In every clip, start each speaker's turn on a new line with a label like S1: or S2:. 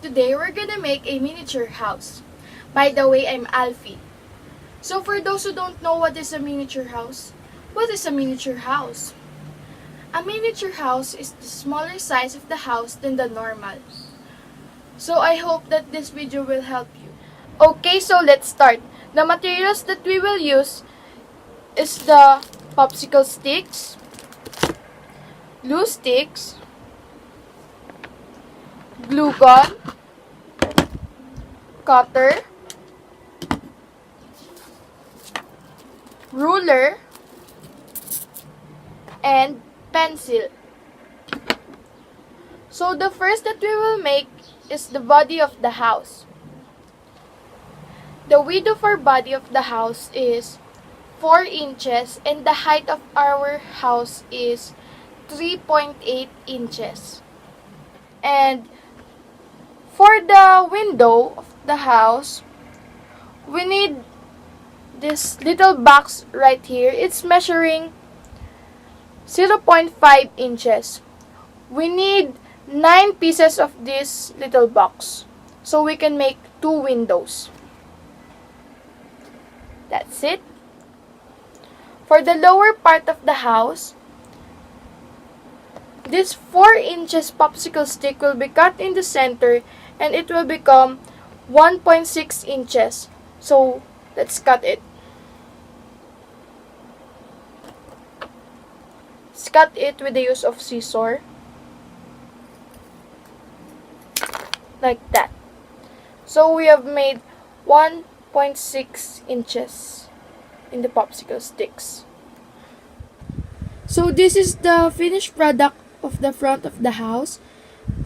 S1: today we're gonna make a miniature house. By the way, I'm Alfie. So for those who don't know what is a miniature house, what is a miniature house? A miniature house is the smaller size of the house than the normal. So I hope that this video will help you. Okay, so let's start. The materials that we will use is the popsicle sticks, glue sticks, glue gun, cutter, ruler, and pencil. So the first that we will make is the body of the house. The width of our body of the house is 4 inches and the height of our house is 3.8 inches. And for the window of the house, we need this little box right here. It's measuring 0.5 inches. We need 9 pieces of this little box so we can make 2 windows. That's it. For the lower part of the house, this 4 inches popsicle stick will be cut in the center and it will become 1.6 inches. So, let's cut it. Let's cut it with the use of scissors. Like that. So, we have made 1.6 inches in the popsicle sticks. So, this is the finished product of the front of the house.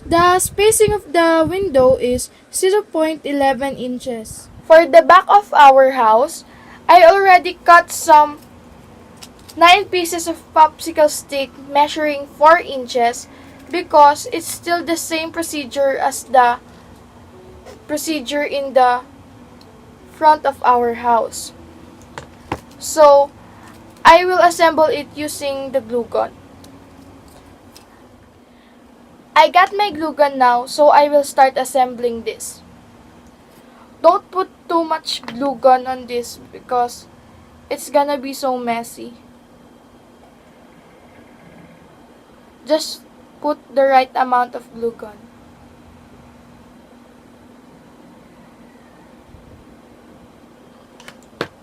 S1: The spacing of the window is 0.11 inches. For the back of our house, I already cut some 9 pieces of popsicle stick measuring 4 inches because it's still the same procedure as the procedure in the front of our house. So, I will assemble it using the glue gun. I got my glue gun now, so I will start assembling this. Don't put too much glue gun on this because it's gonna be so messy. Just put the right amount of glue gun.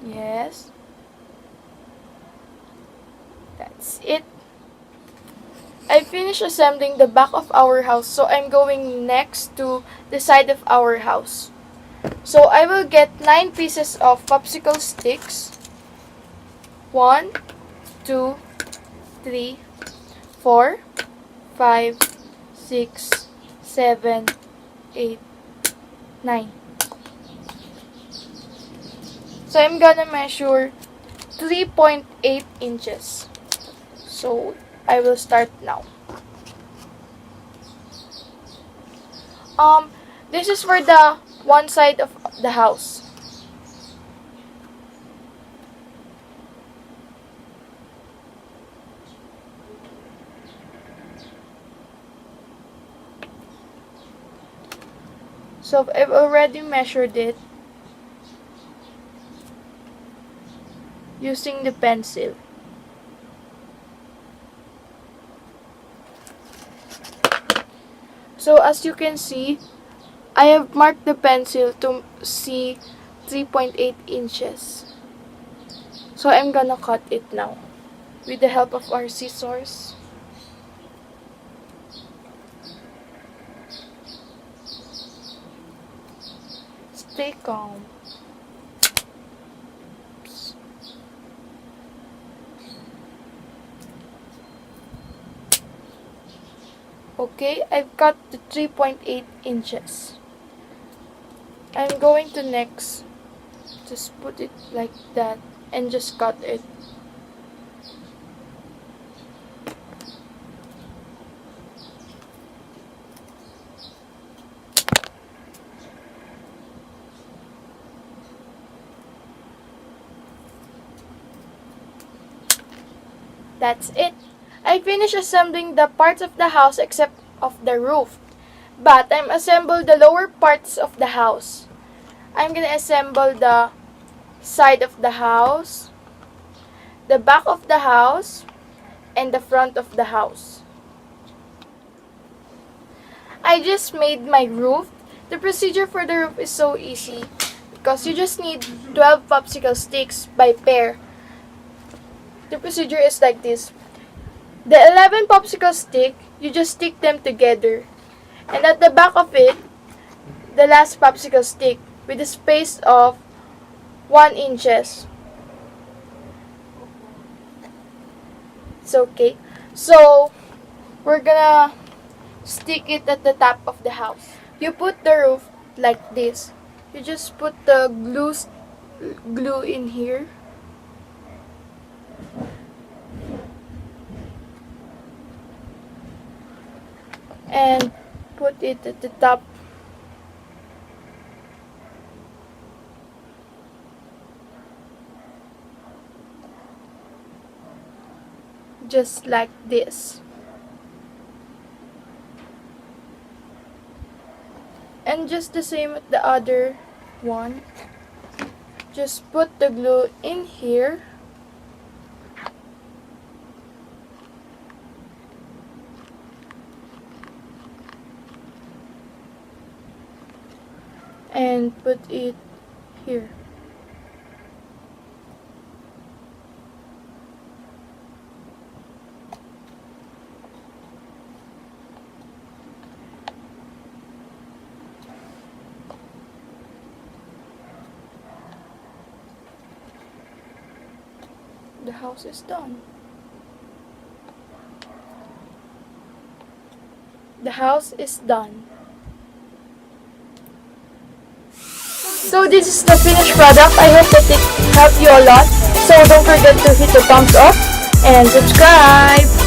S1: Yes. That's it. I finished assembling the back of our house, so I'm going next to the side of our house. So I will get 9 pieces of popsicle sticks. 1, 2, 3, 4, 5, 6, 7, 8, 9. So I'm gonna measure 3.8 inches. So I will start now. This is for the one side of the house. So I've already measured it using the pencil. So as you can see, I have marked the pencil to see 3.8 inches. So I'm gonna cut it now with the help of our scissors. Stay calm. Okay, I've cut the 3.8 inches. I'm going to next just put it like that and just cut it. That's it. I finished assembling the parts of the house except of the roof. But I'm assemble the lower parts of the house. I'm gonna assemble the side of the house, the back of the house, and the front of the house. I just made my roof. The procedure for the roof is so easy because you just need 12 popsicle sticks by pair. The procedure is like this. The 11 popsicle stick, you just stick them together. And at the back of it, the last popsicle stick with a space of 1 inches. It's okay. So, we're gonna stick it at the top of the house. You put the roof like this. You just put the glue in here. And put it at the top. Just like this. And just the same with the other one. Just put the glue in here. And put it here. The house is done. The house is done. So this is the finished product. I hope that it helped you a lot. So don't forget to hit the thumbs up and subscribe.